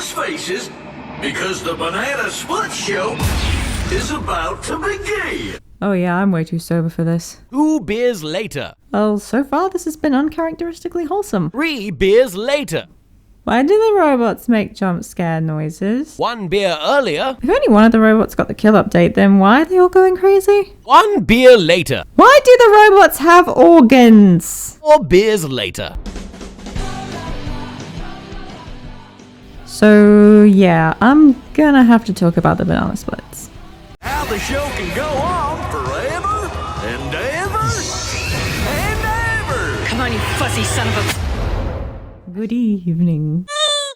serious faces because the Banana Split Show is about to begin. Oh yeah, I'm way too sober for this. 2 beers later. Well, so far this has been uncharacteristically wholesome. 3 beers later. Why do the robots make jump scare noises? 1 beer earlier. If only one of the robots got the kill update, then why are they all going crazy? 1 beer later. Why do the robots have organs? 4 beers later. So yeah, I'm gonna have to talk about the banana splits. How the show can go on forever and ever and ever. Come on, you fuzzy son of a... Good evening.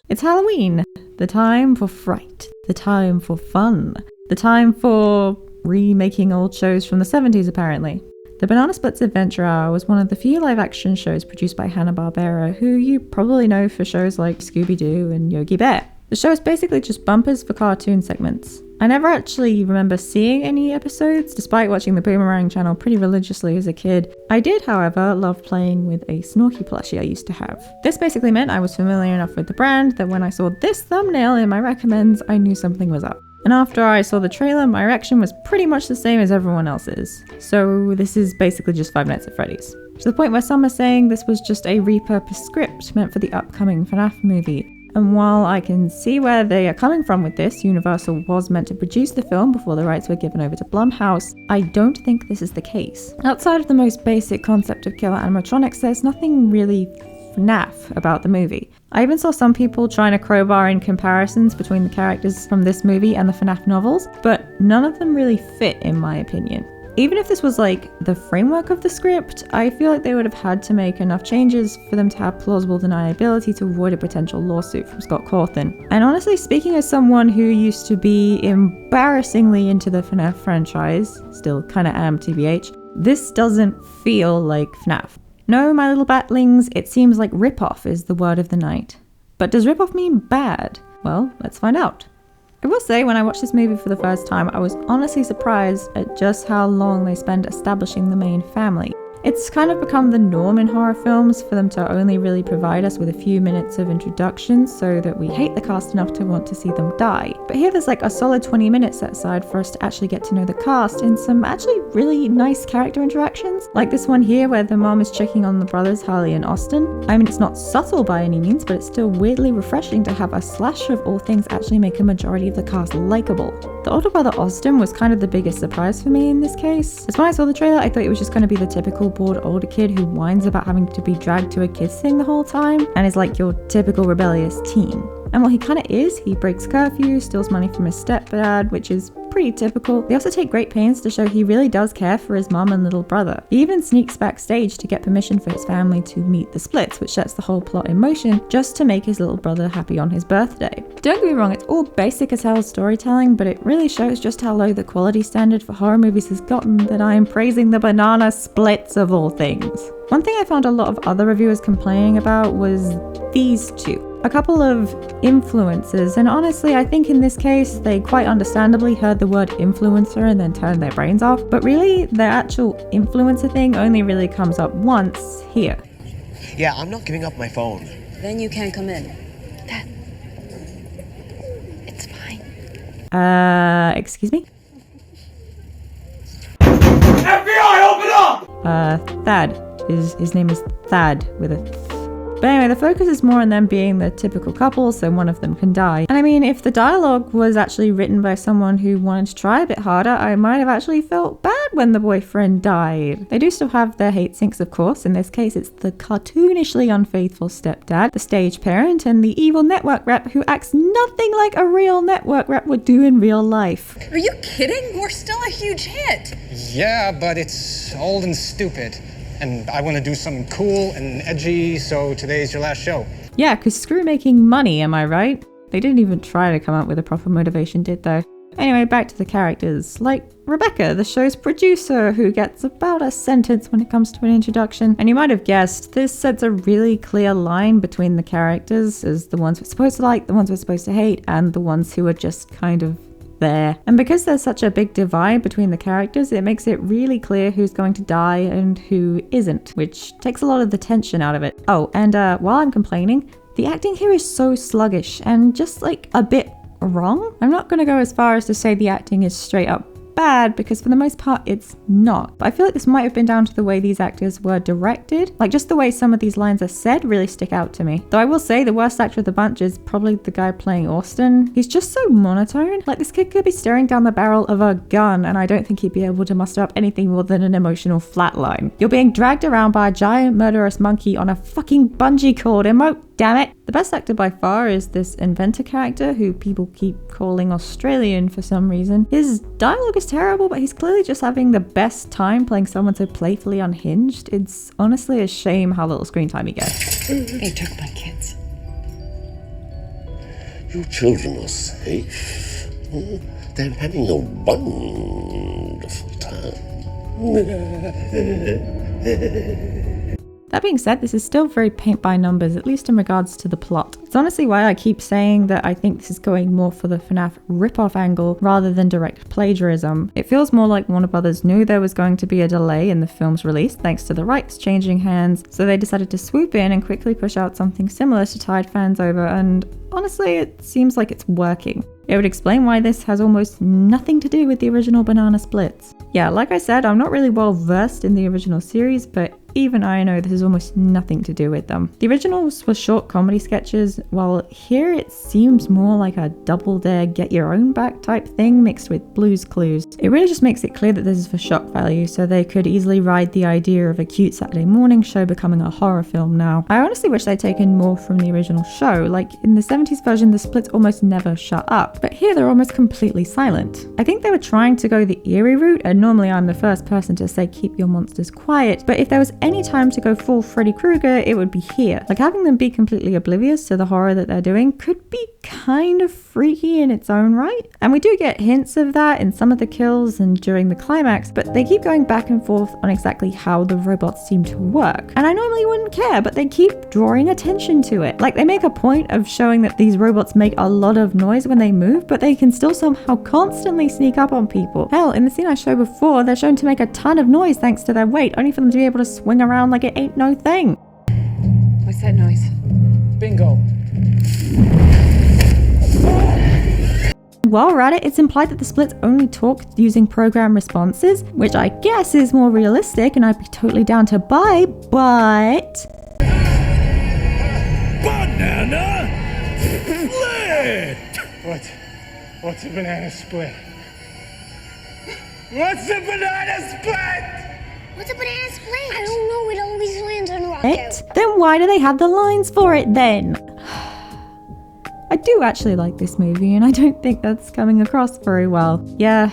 It's Halloween. The time for fright. The time for fun. The time for remaking old shows from the 70s, apparently. The Banana Splits Adventure Hour was one of the few live-action shows produced by Hanna-Barbera, who you probably know for shows like Scooby-Doo and Yogi Bear. The show is basically just bumpers for cartoon segments. I never actually remember seeing any episodes, despite watching the Boomerang channel pretty religiously as a kid. I did, however, love playing with a Snorky plushie I used to have. This basically meant I was familiar enough with the brand that when I saw this thumbnail in my recommends, I knew something was up. And after I saw the trailer, my reaction was pretty much the same as everyone else's. So this is basically just Five Nights at Freddy's. To the point where some are saying this was just a repurposed script meant for the upcoming FNAF movie. And while I can see where they are coming from with this, Universal was meant to produce the film before the rights were given over to Blumhouse, I don't think this is the case. Outside of the most basic concept of killer animatronics, there's nothing really FNAF about the movie. I even saw some people trying to crowbar in comparisons between the characters from this movie and the FNAF novels, but none of them really fit in my opinion. Even if this was like the framework of the script, I feel like they would have had to make enough changes for them to have plausible deniability to avoid a potential lawsuit from Scott Cawthon. And honestly, speaking as someone who used to be embarrassingly into the FNAF franchise, still kinda am TBH, this doesn't feel like FNAF. No, my little batlings, it seems like rip-off is the word of the night. But does rip-off mean bad? Well, let's find out. I will say, when I watched this movie for the first time, I was honestly surprised at just how long they spend establishing the main family. It's kind of become the norm in horror films for them to only really provide us with a few minutes of introduction so that we hate the cast enough to want to see them die. But here there's like a solid 20 minutes set aside for us to actually get to know the cast and some actually really nice character interactions. Like this one here where the mom is checking on the brothers Harley and Austin. I mean, it's not subtle by any means, but it's still weirdly refreshing to have a slasher of all things actually make a majority of the cast likable. The older brother Austin was kind of the biggest surprise for me in this case. As when I saw the trailer, I thought it was just going to be the typical bored older kid who whines about having to be dragged to a kids thing the whole time and is like your typical rebellious teen. And while he kind of is, he breaks curfew, steals money from his stepdad, which is pretty typical. They also take great pains to show he really does care for his mom and little brother. He even sneaks backstage to get permission for his family to meet the Splits, which sets the whole plot in motion just to make his little brother happy on his birthday. Don't get me wrong, it's all basic as hell storytelling, but it really shows just how low the quality standard for horror movies has gotten that I am praising the Banana Splits of all things. One thing I found a lot of other reviewers complaining about was these two. A couple of influencers, and honestly I think in this case they quite understandably heard the word influencer and then turned their brains off, but really their actual influencer thing only really comes up once here. Yeah, I'm not giving up my phone. Then you can't come in. Dad. It's fine. Excuse me? FBI, open up! Thad. His name is Thad with a th. But anyway, the focus is more on them being the typical couple, so one of them can die. And I mean, if the dialogue was actually written by someone who wanted to try a bit harder, I might have actually felt bad when the boyfriend died. They do still have their hate sinks, of course. In this case, it's the cartoonishly unfaithful stepdad, the stage parent, and the evil network rep who acts nothing like a real network rep would do in real life. Are you kidding? We're still a huge hit. Yeah, but it's old and stupid. And I want to do something cool and edgy, so today's your last show. Yeah, because screw making money, am I right? They didn't even try to come up with a proper motivation, did they? Anyway, back to the characters. Like Rebecca, the show's producer, who gets about a sentence when it comes to an introduction. And you might have guessed, this sets a really clear line between the characters as the ones we're supposed to like, the ones we're supposed to hate, and the ones who are just kind of there. And because there's such a big divide between the characters, it makes it really clear who's going to die and who isn't, which takes a lot of the tension out of it. Oh, and while I'm complaining, The acting here is so sluggish and just like a bit wrong. I'm not going to go as far as to say the acting is straight up bad, because for the most part it's not. But I feel like this might have been down to the way these actors were directed. Like just the way some of these lines are said really stick out to me. Though I will say the worst actor of the bunch is probably the guy playing Austin. He's just so monotone. Like this kid could be staring down the barrel of a gun and I don't think he'd be able to muster up anything more than an emotional flatline. You're being dragged around by a giant murderous monkey on a fucking bungee cord, emote, damn it. The best actor by far is this inventor character who people keep calling Australian for some reason. His dialogue is terrible, but he's clearly just having the best time playing someone so playfully unhinged. It's honestly a shame how little screen time he gets. They took my kids. Your children are safe. They're having a wonderful time. That being said, this is still very paint by numbers, at least in regards to the plot. It's honestly why I keep saying that I think this is going more for the FNAF ripoff angle rather than direct plagiarism. It feels more like Warner Brothers knew there was going to be a delay in the film's release thanks to the rights changing hands, so they decided to swoop in and quickly push out something similar to tide fans over, and honestly, it seems like it's working. It would explain why this has almost nothing to do with the original Banana Splits. Yeah, like I said, I'm not really well versed in the original series, but even I know this has almost nothing to do with them. The originals were short comedy sketches, while here it seems more like a Double Dare Get Your Own Back type thing mixed with Blue's Clues. It really just makes it clear that this is for shock value, so they could easily ride the idea of a cute Saturday morning show becoming a horror film now. I honestly wish they'd taken more from the original show. Like in the 70s version, the splits almost never shut up, but here they're almost completely silent. I think they were trying to go the eerie route, and normally I'm the first person to say keep your monsters quiet, but if there was any time to go full Freddy Krueger, it would be here. Like having them be completely oblivious to the horror that they're doing could be kind of freaky in its own right. And we do get hints of that in some of the kills and during the climax, but they keep going back and forth on exactly how the robots seem to work. And I normally wouldn't care, but they keep drawing attention to it. Like they make a point of showing that these robots make a lot of noise when they move, but they can still somehow constantly sneak up on people. Hell, in the scene I showed before, they're shown to make a ton of noise thanks to their weight, only for them to be able to swing around like it ain't no thing. What's that noise? Bingo. While we're at it, it's implied that the splits only talk using program responses, which I guess is more realistic and I'd be totally down to buy, but... Banana split! What's a banana split? What's a banana split? What's a banana split? I don't know, it always lands on a rocket. Then why do they have the lines for it then? I do actually like this movie and I don't think that's coming across very well. Yeah,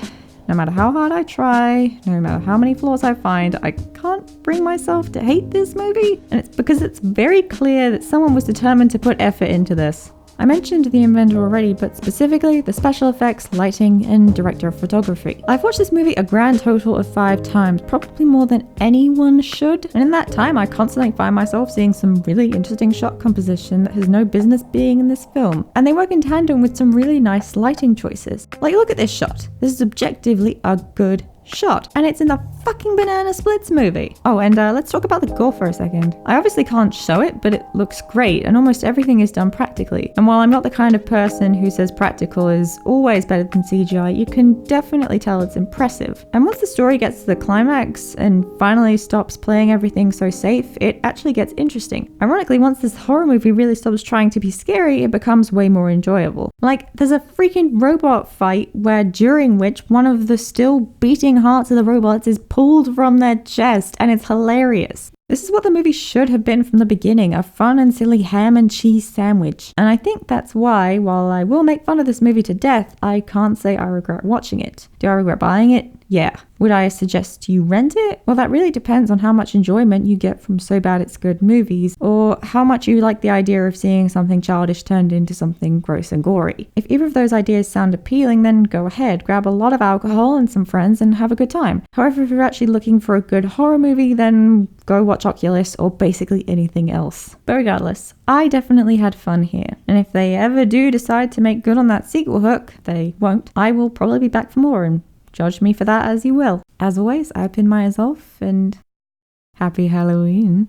no matter how hard I try, no matter how many flaws I find, I can't bring myself to hate this movie. And it's because it's very clear that someone was determined to put effort into this. I mentioned the inventor already, but specifically the special effects, lighting, and director of photography. I've watched this movie a grand total of 5 times, probably more than anyone should. And in that time, I constantly find myself seeing some really interesting shot composition that has no business being in this film. And they work in tandem with some really nice lighting choices. Like, look at this shot. This is objectively a good shot, and it's in the fucking Banana Splits movie. Oh, and let's talk about the gore for a second. I obviously can't show it, but it looks great, and almost everything is done practically. And while I'm not the kind of person who says practical is always better than CGI, you can definitely tell it's impressive. And once the story gets to the climax and finally stops playing everything so safe, it actually gets interesting. Ironically, once this horror movie really stops trying to be scary, it becomes way more enjoyable. Like, there's a freaking robot fight during which one of the still beating hearts of the robots is pulled from their chest, and it's hilarious. This is what the movie should have been from the beginning, a fun and silly ham and cheese sandwich. And I think that's why, while I will make fun of this movie to death, I can't say I regret watching it. Do I regret buying it? Yeah. Would I suggest you rent it? Well, that really depends on how much enjoyment you get from So Bad It's Good movies, or how much you like the idea of seeing something childish turned into something gross and gory. If either of those ideas sound appealing, then go ahead, grab a lot of alcohol and some friends and have a good time. However, if you're actually looking for a good horror movie, then go watch Oculus or basically anything else. But regardless, I definitely had fun here. And if they ever do decide to make good on that sequel hook, they won't, I will probably be back for more, and judge me for that as you will. As always, I've been Maya Zolf, and happy Halloween.